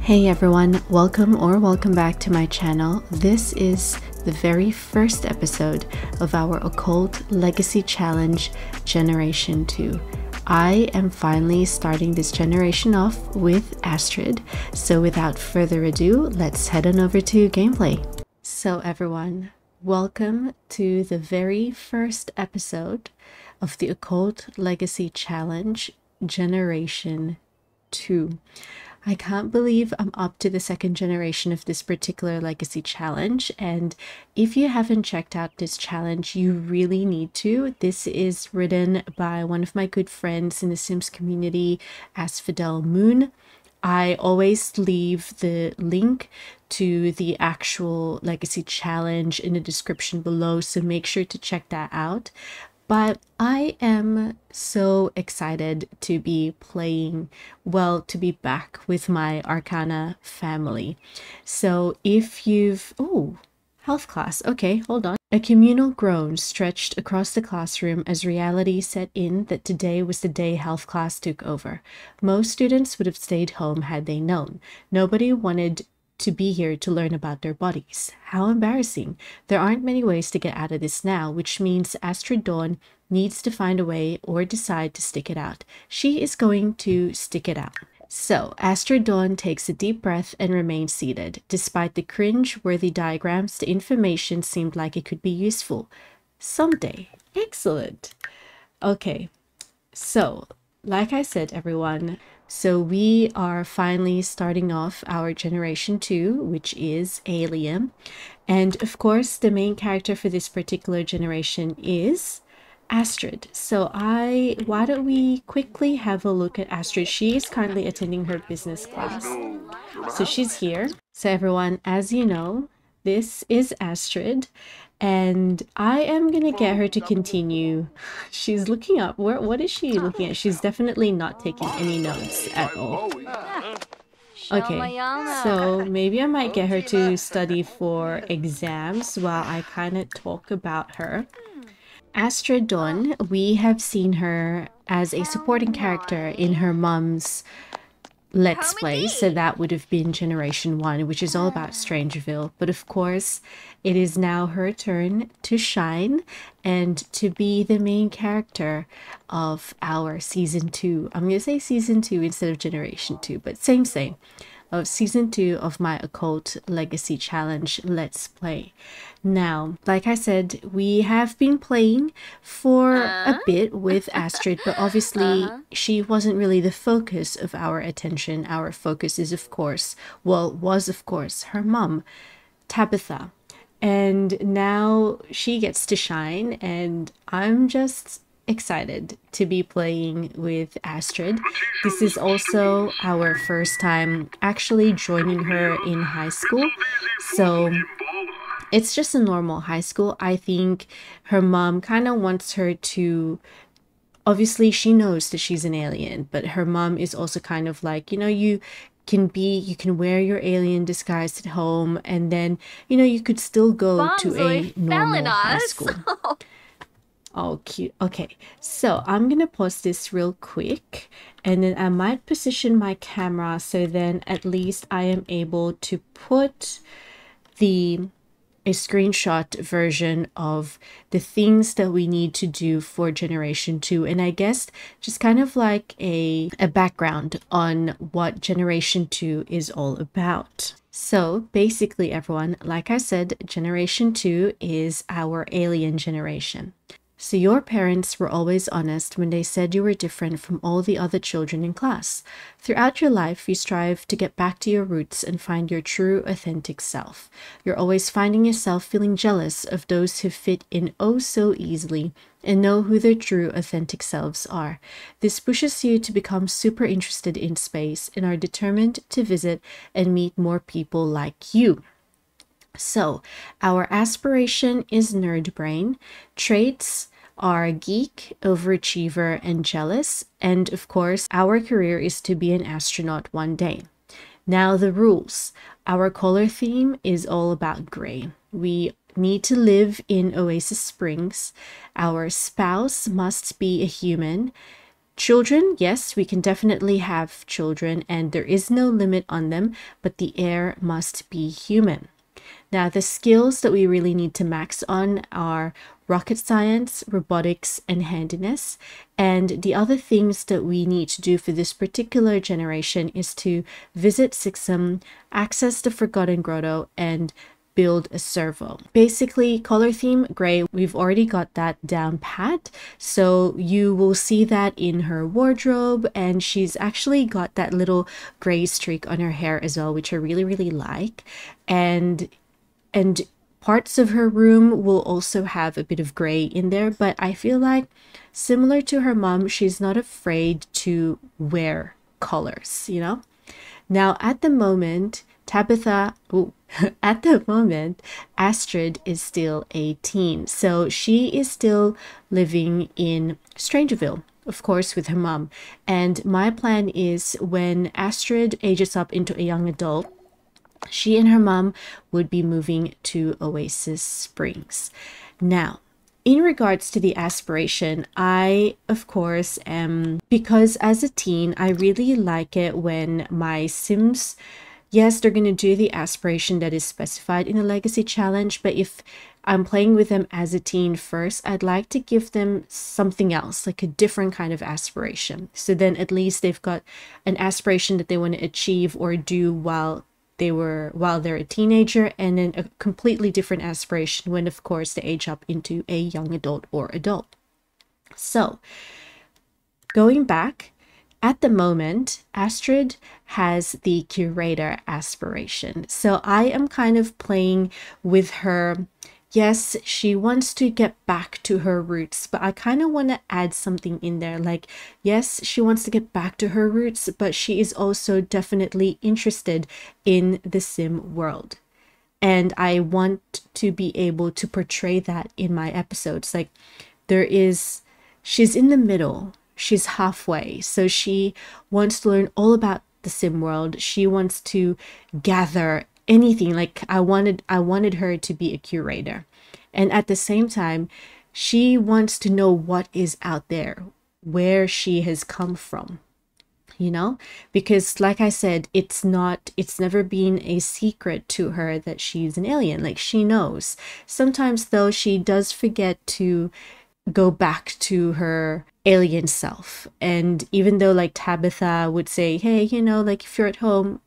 Hey everyone, welcome back to my channel. This is the very first episode of our Occult Legacy Challenge Generation 2. I am finally starting this generation off with Astrid, so without further ado, let's head on over to gameplay. So everyone, welcome to the very first episode of the Occult Legacy Challenge Generation 2. I can't believe I'm up to the second generation of this particular legacy challenge, and if you haven't checked out this challenge, you really need to. This is written by one of my good friends in the Sims community, Asphodel Moon. I always leave the link to the actual legacy challenge in the description below, so make sure to check that out. But I am so excited to be playing, well, to be back with my Arcana family. So if you've, health class, okay, hold on. A communal groan stretched across the classroom as reality set in that today was the day health class took over. Most students would have stayed home had they known. Nobody wanted to be here to learn about their bodies. How embarrassing. There aren't many ways to get out of this now, which means Astrid Dawn needs to find a way or decide to stick it out. She is going to stick it out. So Astrid Dawn takes a deep breath and remains seated. Despite the cringe-worthy diagrams, the information seemed like it could be useful. Someday. Excellent. Okay, so like I said, everyone, so we are finally starting off our generation 2, which is Alien. And of course, the main character for this particular generation is Astrid. So why don't we quickly have a look at Astrid? She is currently attending her business class. So she's here. So everyone, as you know, this is Astrid. And I am gonna get her to continue. She's looking up. What is she looking at? She's definitely not taking any notes at all. Okay, so maybe I might get her to study for exams while I kind of talk about her. Astrid Dawn, we have seen her as a supporting character in her mom's Let's Play, so that would have been Generation 1, which is all about Strangeville. But of course, it is now her turn to shine and to be the main character of our Season 2. I'm going to say Season 2 instead of Generation 2, but same. Of Season 2 of my Occult Legacy Challenge Let's Play. Now, like I said, we have been playing for a bit with Astrid, but obviously she wasn't really the focus of our attention. Our focus is, of course, was of course her mom, Tabitha. And now she gets to shine, and I'm just excited to be playing with Astrid. This is also our first time actually joining her in high school, so it's just a normal high school. I think her mom kind of wants her to, obviously she knows that she's an alien, but her mom is also kind of like, you know, you can wear your alien disguise at home, and then, you know, you could still go to a normal high school. Oh, cute. Okay, so I'm gonna pause this real quick, and then I might position my camera so then at least I am able to put a screenshot version of the things that we need to do for Generation 2, and I guess just kind of like a background on what Generation 2 is all about. So basically, everyone, like I said, Generation 2 is our alien generation. So your parents were always honest when they said you were different from all the other children in class. Throughout your life, you strive to get back to your roots and find your true, authentic self. You're always finding yourself feeling jealous of those who fit in oh so easily and know who their true, authentic selves are. This pushes you to become super interested in space and are determined to visit and meet more people like you. So, our aspiration is nerd brain. Traits are geek, overachiever, and jealous. And of course, our career is to be an astronaut one day. Now, the rules. Our color theme is all about gray. We need to live in Oasis Springs. Our spouse must be a human. Children, yes, we can definitely have children, and there is no limit on them, but the heir must be human. Now, the skills that we really need to max on are rocket science, robotics, and handiness. And the other things that we need to do for this particular generation is to visit Sixum, access the Forgotten Grotto, and build a servo. Basically, color theme gray, we've already got that down pat. So you will see that in her wardrobe, and she's actually got that little gray streak on her hair as well, which I really, really like. And parts of her room will also have a bit of gray in there, but I feel like similar to her mom, she's not afraid to wear colors, you know? Now, at the moment, Astrid is still a teen. So she is still living in Strangerville, of course, with her mom. And my plan is when Astrid ages up into a young adult, she and her mom would be moving to Oasis Springs. Now, in regards to the aspiration, I, of course, am, because as a teen, I really like it when my Sims, yes, they're going to do the aspiration that is specified in the Legacy Challenge, but if I'm playing with them as a teen first, I'd like to give them something else, like a different kind of aspiration. So then at least they've got an aspiration that they want to achieve or do while they're a teenager, and then a completely different aspiration when, of course, they age up into a young adult or adult. So going back, at the moment, Astrid has the curator aspiration. So I am kind of playing with her. Yes, she wants to get back to her roots, but I kind of want to add something in there. Like, yes, she wants to get back to her roots, but she is also definitely interested in the sim world. And I want to be able to portray that in my episodes. Like, she's in the middle. She's halfway. So she wants to learn all about the sim world. She wants to gather anything. Like I wanted her to be a curator, and at the same time she wants to know what is out there, where she has come from, you know, because like I said, it's never been a secret to her that she's an alien. Like she knows. Sometimes though, she does forget to go back to her alien self, and even though like Tabitha would say, hey, you know, like if you're at home,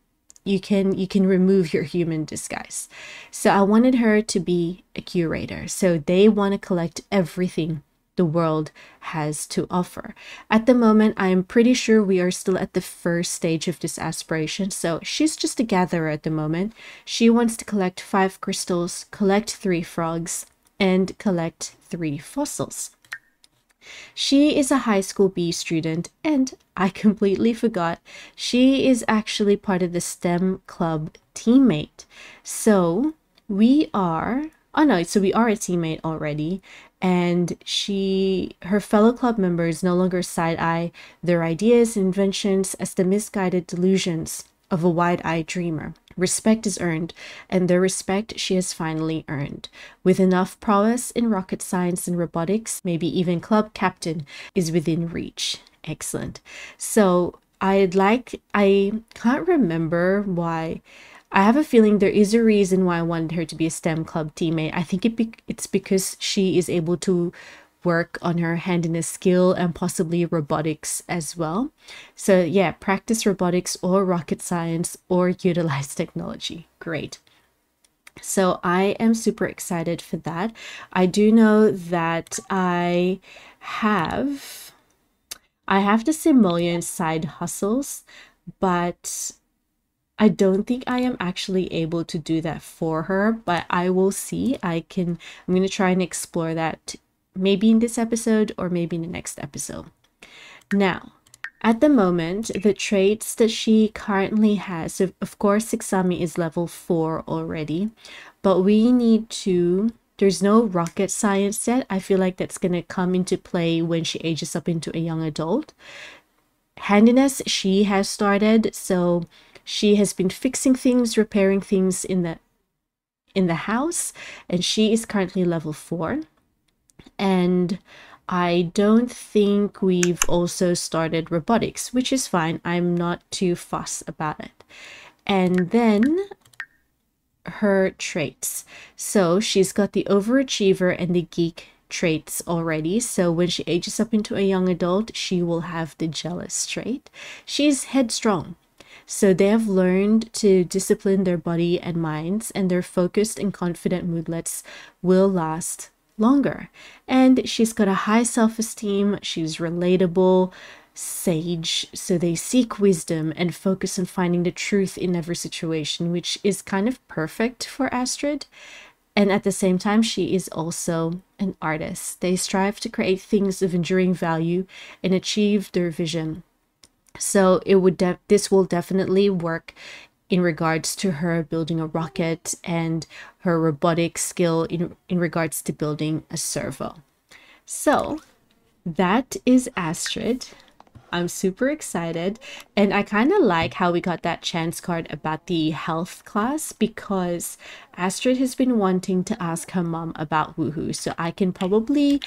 you can remove your human disguise. So I wanted her to be a curator. So they want to collect everything the world has to offer. At the moment, I'm pretty sure we are still at the first stage of this aspiration. So she's just a gatherer at the moment. She wants to collect 5 crystals, collect 3 frogs, and collect 3 fossils. She is a high school B student, and I completely forgot, she is actually part of the STEM club teammate. So we are a teammate already, and her fellow club members no longer side-eye their ideas and inventions as the misguided delusions of a wide-eyed dreamer. Respect is earned, and the respect she has finally earned. With enough prowess in rocket science and robotics, maybe even club captain is within reach. Excellent. So I can't remember why. I have a feeling there is a reason why I wanted her to be a STEM club teammate. I think it's because she is able to work on her handiness skill and possibly robotics as well. So yeah, practice robotics or rocket science or utilize technology. Great. So I am super excited for that. I do know that I have the simoleon side hustles, but I don't think I am actually able to do that for her, but I will see. I'm going to try and explore that maybe in this episode or maybe in the next episode. Now, at the moment, the traits that she currently has, so of course, Sixami is level 4 already, but there's no rocket science yet. I feel like that's going to come into play when she ages up into a young adult. Handiness, she has started, so she has been fixing things, repairing things in the house, and she is currently level 4. And I don't think we've also started robotics, which is fine. I'm not too fussed about it. And then her traits. So she's got the overachiever and the geek traits already. So when she ages up into a young adult, she will have the jealous trait. She's headstrong. So they have learned to discipline their body and minds, and their focused and confident moodlets will last longer. And she's got a high self-esteem. She's relatable, sage, so they seek wisdom and focus on finding the truth in every situation, which is kind of perfect for Astrid. And at the same time, she is also an artist. They strive to create things of enduring value and achieve their vision. So this will definitely work in regards to her building a rocket and her robotic skill in regards to building a servo. So that is Astrid. I'm super excited, and I kind of like how we got that chance card about the health class, because Astrid has been wanting to ask her mom about Woohoo, so I can probably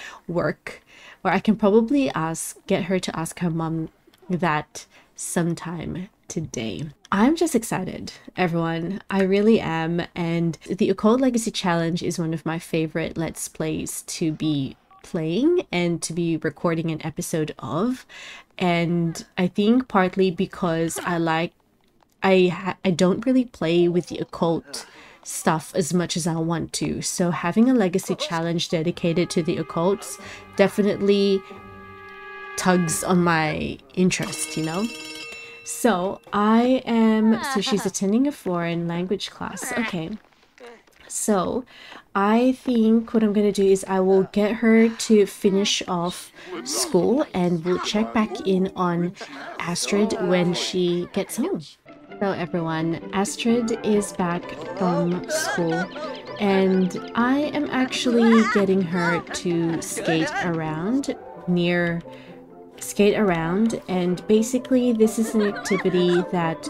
get her to ask her mom that sometime today. I'm just excited, everyone. I really am. And the Occult Legacy Challenge is one of my favorite Let's Plays to be playing and to be recording an episode of. And I think partly because I don't really play with the occult stuff as much as I want to. So having a legacy challenge dedicated to the occults definitely tugs on my interest, you know? So she's attending a foreign language class. Okay. So I think what I'm going to do is I will get her to finish off school, and we'll check back in on Astrid when she gets home. So everyone, Astrid is back from school, and I am actually getting her to skate around, and basically this is an activity that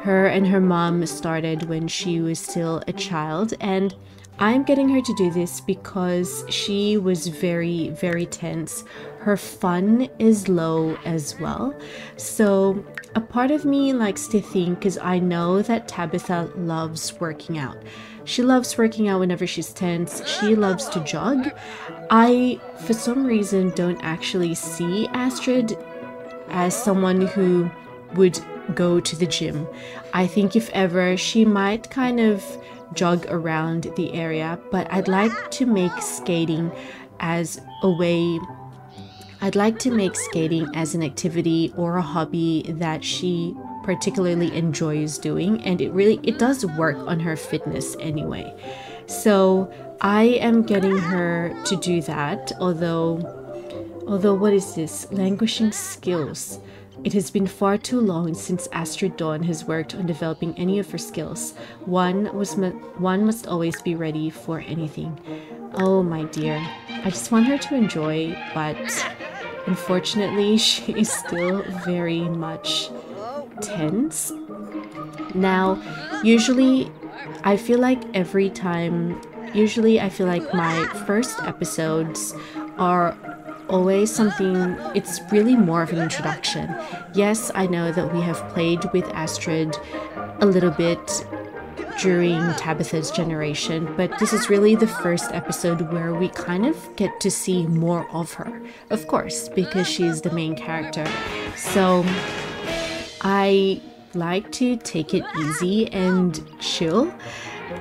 her and her mom started when she was still a child, and I'm getting her to do this because she was very, very tense. Her fun is low as well. So a part of me likes to think, because I know that Tabitha loves working out. She loves working out whenever she's tense. She loves to jog. I, for some reason, don't actually see Astrid as someone who would go to the gym. I think if ever, she might kind of jog around the area, but I'd like to make skating as a way. I'd like to make skating as an activity or a hobby that she particularly enjoys doing, and it does work on her fitness anyway. So I am getting her to do that, although what is this? Languishing skills. It has been far too long since Astrid Dawn has worked on developing any of her skills. One must always be ready for anything. Oh my dear. I just want her to enjoy, but unfortunately she is still very much tense. Now, usually I feel like my first episodes are always something, it's really more of an introduction. Yes, I know that we have played with Astrid a little bit during Tabitha's generation, but this is really the first episode where we kind of get to see more of her, of course, because she's the main character. So I like to take it easy and chill.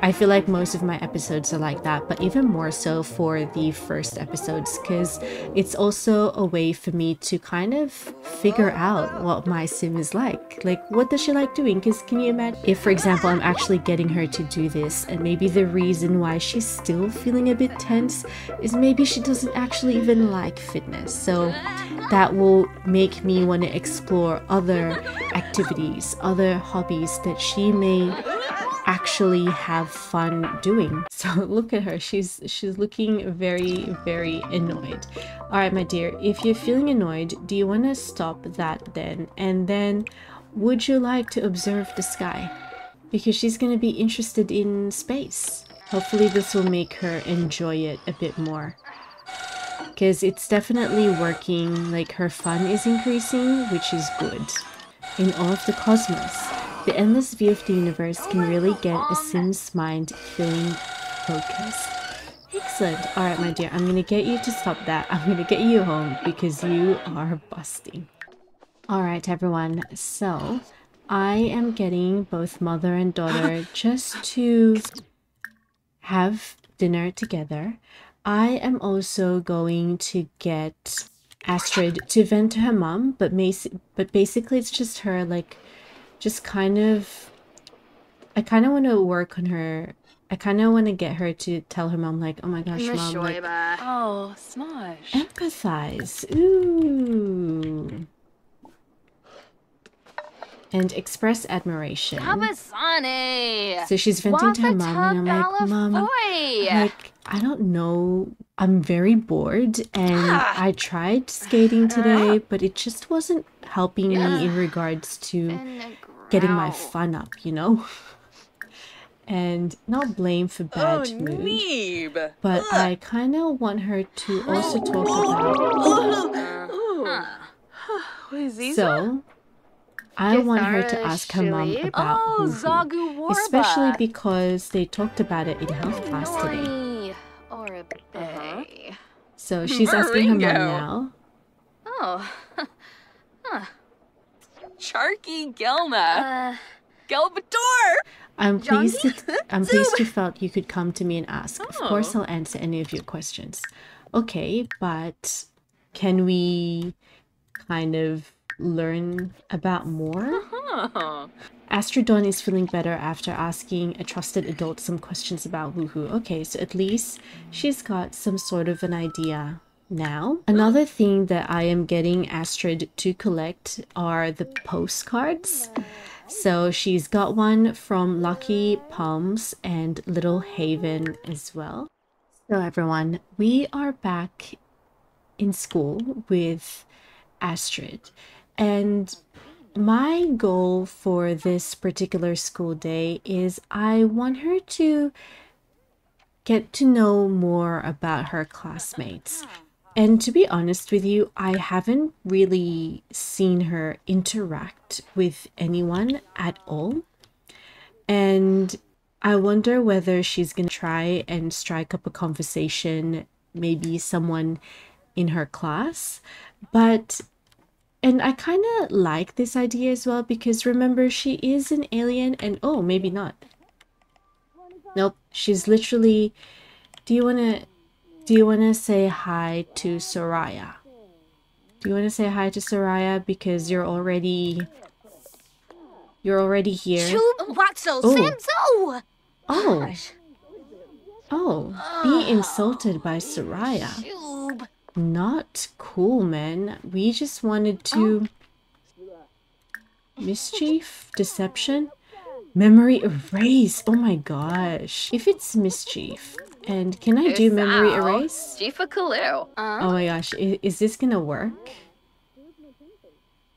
I feel like most of my episodes are like that, but even more so for the first episodes, because it's also a way for me to kind of figure out what my sim is like. Like, what does she like doing? Because can you imagine if, for example, I'm actually getting her to do this, and maybe the reason why she's still feeling a bit tense is maybe she doesn't actually even like fitness. So that will make me want to explore other activities, other hobbies that she may actually have fun doing. So look at her, she's looking very, very annoyed. All right, my dear, if you're feeling annoyed, do you want to stop that then? And then would you like to observe the sky? Because she's going to be interested in space. Hopefully this will make her enjoy it a bit more. because it's definitely working. Like her fun is increasing, which is good. In all of the cosmos, the endless view of the universe can really get a Sim's mind feeling focused. Excellent. All right, my dear, I'm gonna get you to stop that. I'm gonna get you home because you are busting. All right, everyone. So I am getting both mother and daughter just to have dinner together. I am also going to get Astrid to vent to her mom, but basically it's just her, like, just kind of, I kind of want to work on her. I kind of want to get her to tell her mom, like, oh my gosh, mom, like, oh, smosh. empathize. Ooh. And express admiration. So she's venting to her mom, and I'm like, Mom, like, I don't know. I'm very bored, and I tried skating today, but it just wasn't helping me in regards to getting my fun up, you know? And not blame for bad mood, but I kind of want her to also talk about... So... I want her to ask her mom about Wuhu, especially because they talked about it in health class today. So she's asking her mom now. Oh. Charky Gelma. Gelbator! I'm pleased you felt you could come to me and ask. Of course I'll answer any of your questions. Okay, but can we kind of learn about more? Astrodon is feeling better after asking a trusted adult some questions about Wuhu. Okay, so at least she's got some sort of an idea now. Another thing that I am getting Astrid to collect are the postcards. So she's got one from Lucky Palms and Little Haven as well. So everyone, we are back in school with Astrid. And my goal for this particular school day is I want her to get to know more about her classmates. And to be honest with you, I haven't really seen her interact with anyone at all. And I wonder whether she's going to try and strike up a conversation, maybe someone in her class. And I kind of like this idea as well, because remember, she is an alien and oh, maybe not. Nope, she's literally, do you want to say hi to Soraya? Do you want to say hi to Soraya because you're already here? Oh. Oh, be insulted by Soraya. Not cool, man. We just wanted to... Mischief? Deception? Memory erase. Oh my gosh. If it's mischief. And can I do memory erase? Oh my gosh. Is this gonna work?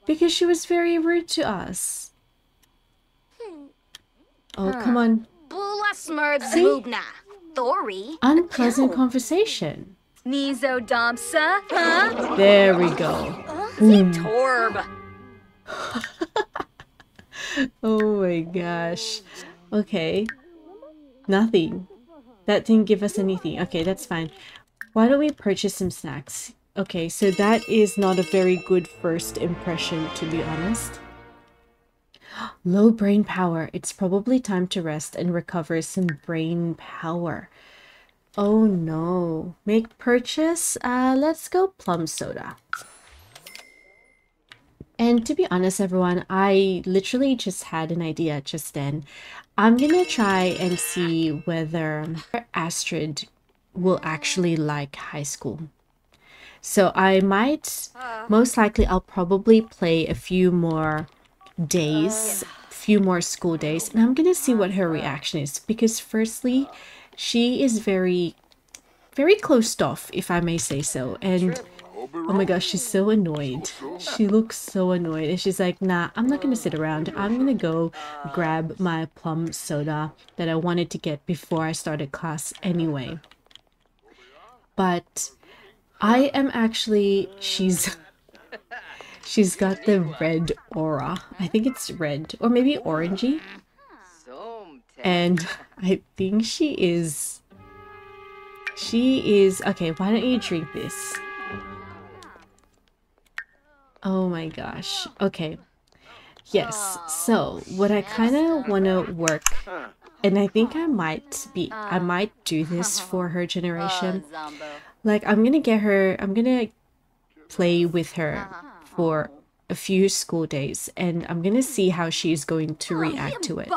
Because she was very rude to us. Oh, come on. See? Unpleasant conversation. Nizo Domsa, huh? There we go. Torb. Oh my gosh. Okay. Nothing. That didn't give us anything. Okay, that's fine. Why don't we purchase some snacks? Okay, so that is not a very good first impression, to be honest. Low brain power. It's probably time to rest and recover some brain power. Oh no. Make purchase? Let's go plum soda. And to be honest, everyone, I literally just had an idea just then. I'm gonna try and see whether Astrid will actually like high school. So I might, most likely, I'll probably play a few more days, few more school days, and I'm gonna see what her reaction is. Because firstly, she is very closed off, if I may say so. And oh my gosh, she's so annoyed. She looks so annoyed. And she's like, nah, I'm not going to sit around. I'm going to go grab my plum soda that I wanted to get before I started class anyway. But I am actually, she's got the red aura. I think it's red or maybe orangey. And I think she is, okay, why don't you drink this? Oh my gosh. Okay. Yes. So what I kind of want to work, and I think I might do this for her generation. Like I'm gonna play with her for a few school days and I'm gonna see how she's going to react to it.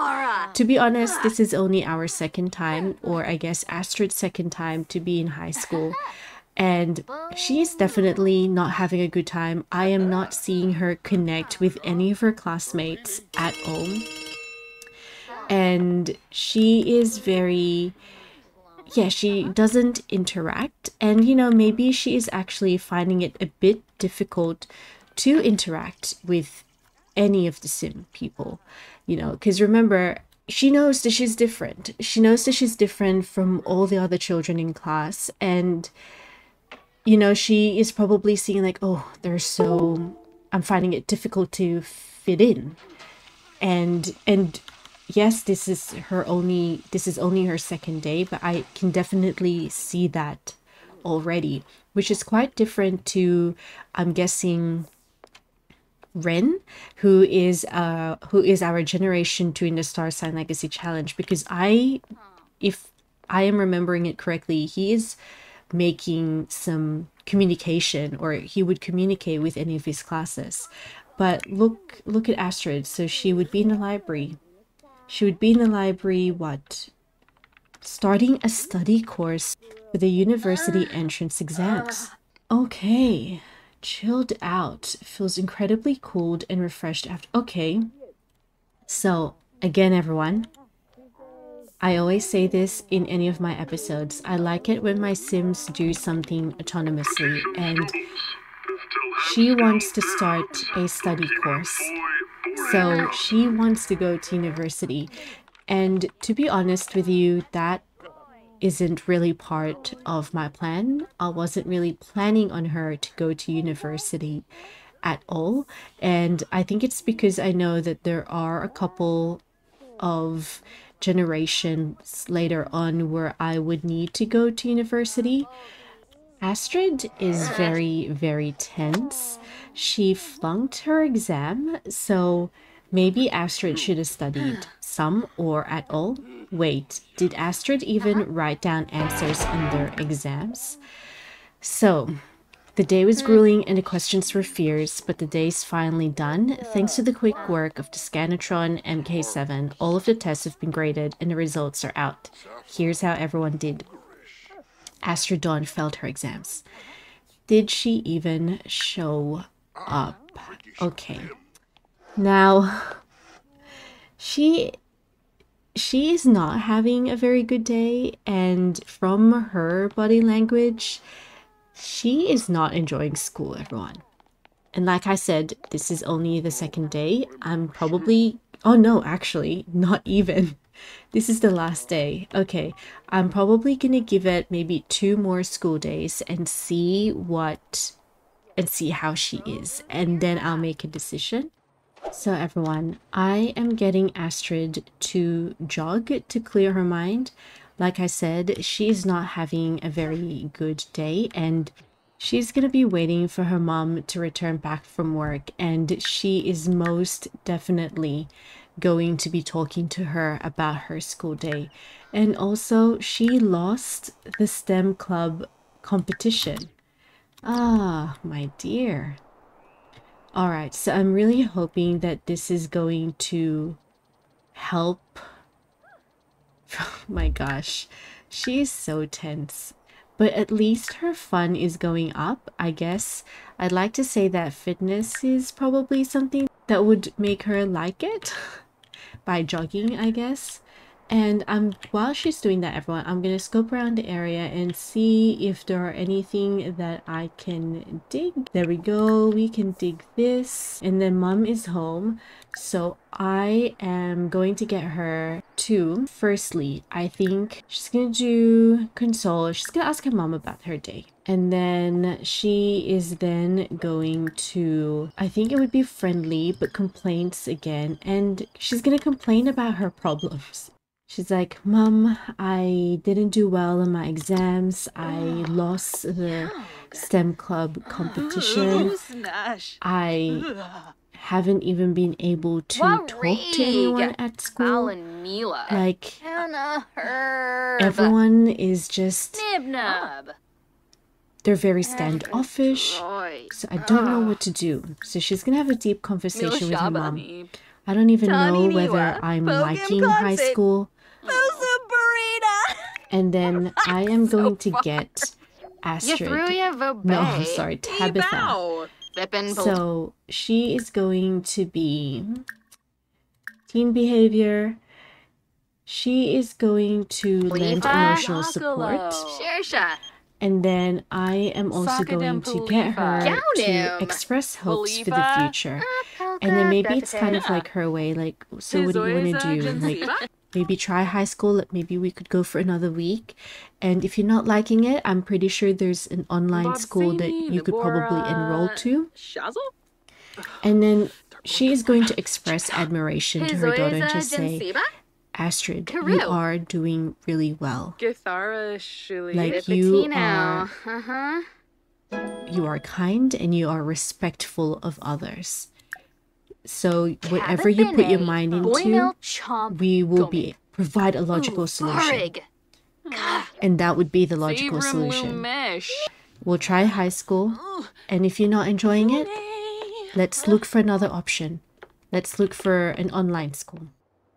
To be honest, this is only our second time, or I guess Astrid's second time to be in high school. And she's definitely not having a good time. I am not seeing her connect with any of her classmates at all. And she is very, yeah, she doesn't interact. And, you know, maybe she is actually finding it a bit difficult to interact with any of the sim people, you know, because remember, she knows that she's different. She knows that she's different from all the other children in class. And you know, she is probably seeing like, oh, I'm finding it difficult to fit in. And yes, this is only her second day, but I can definitely see that already, which is quite different to, I'm guessing, Ren, who is our generation 2 in the Star Sign Legacy Challenge, because if I am remembering it correctly, he is making some communication, or he would communicate with any of his classes. But look at Astrid. So she would be in the library. She would be in the library, what? Starting a study course for the university entrance exams. Okay. Chilled out. Feels incredibly cooled and refreshed after. Okay. So, again, everyone, I always say this in any of my episodes. I like it when my Sims do something autonomously, and she wants to start a study course. So she wants to go to university. And to be honest with you, that isn't really part of my plan. I wasn't really planning on her to go to university at all. And I think it's because I know that there are a couple of generations later on where I would need to go to university. Astrid is very, very tense. She flunked her exam, so maybe Astrid should have studied some or at all. Wait, did Astrid even write down answers in their exams? So, the day was grueling and the questions were fierce, but the day's finally done. Thanks to the quick work of the Scanatron MK7, all of the tests have been graded and the results are out. Here's how everyone did. Astrid Dawn failed her exams. Did she even show up? Okay. Now, she is not having a very good day, and from her body language, she is not enjoying school, everyone. And like I said, this is only the second day. I'm probably... Oh no, actually, not even. This is the last day. Okay, I'm probably gonna give it maybe 2 more school days and see how she is. And then I'll make a decision. So everyone, I am getting Astrid to jog to clear her mind. Like I said, she's not having a very good day and she's going to be waiting for her mom to return back from work, and she is most definitely going to be talking to her about her school day. And also, she lost the STEM club competition. Ah, my dear. Alright, so I'm really hoping that this is going to help. Oh my gosh, she's so tense. But at least her fun is going up, I guess. I'd like to say that fitness is probably something that would make her like it. By jogging, I guess. And while she's doing that, everyone, I'm gonna scope around the area and see if there are anything that I can dig. There we go, we can dig this. And then mom is home, so I am going to get her 2, firstly, I think she's gonna do console. She's gonna ask her mom about her day. And then she is then going to, I think it would be friendly, but complaints again. And she's gonna complain about her problems. She's like, Mom, I didn't do well in my exams. I lost the STEM club competition. I haven't even been able to talk to anyone at school. Like, everyone is just, they're very standoffish. So I don't know what to do. So she's gonna have a deep conversation with her mom. I don't even know whether I'm liking high school. And then I am going to get Astrid. No, I'm sorry, Tabitha. So she is going to be teen behavior. She is going to lend emotional support. And then I am also going to get her to express hopes for the future. And then maybe it's kind of like her way, like, so what do you want to do? Like, maybe try high school, maybe we could go for another week. And if you're not liking it, I'm pretty sure there's an online school that you could probably enroll to. And then she is going to express admiration to her daughter and just say, Astrid, you are doing really well. Like, you are kind and you are respectful of others. So whatever you put your mind into, we will provide a logical solution. And that would be the logical solution. We'll try high school, and if you're not enjoying it, let's look for another option. Let's look for an online school.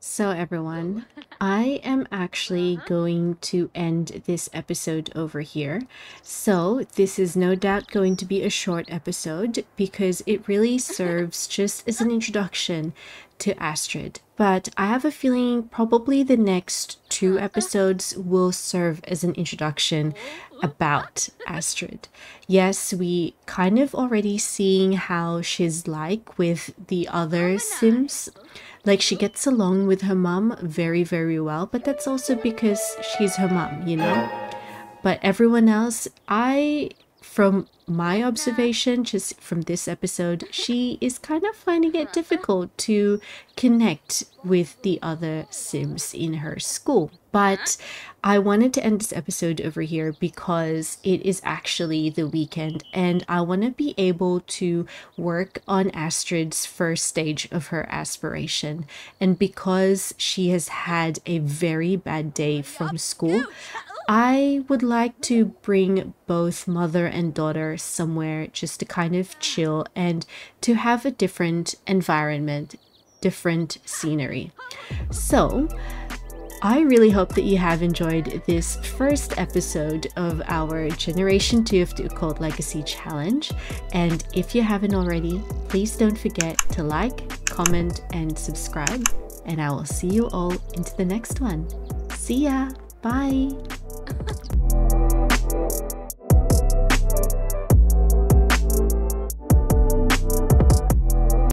So everyone, I am actually going to end this episode over here. So this is no doubt going to be a short episode because it really serves just as an introduction to Astrid. But I have a feeling probably the next 2 episodes will serve as an introduction about Astrid. Yes, we kind of already seeing how she's like with the other Sims. Like, she gets along with her mom very, very well, but that's also because she's her mom, you know? But everyone else, from my observation, just from this episode, she is kind of finding it difficult to connect with the other Sims in her school. But I wanted to end this episode over here because it is actually the weekend and I want to be able to work on Astrid's first stage of her aspiration. And because she has had a very bad day from school, I would like to bring both mother and daughter somewhere just to kind of chill and to have a different environment, different scenery. So I really hope that you have enjoyed this first episode of our Generation 2 of the Occult Legacy Challenge. And if you haven't already, please don't forget to like, comment, and subscribe. And I will see you all into the next one. See ya! Bye!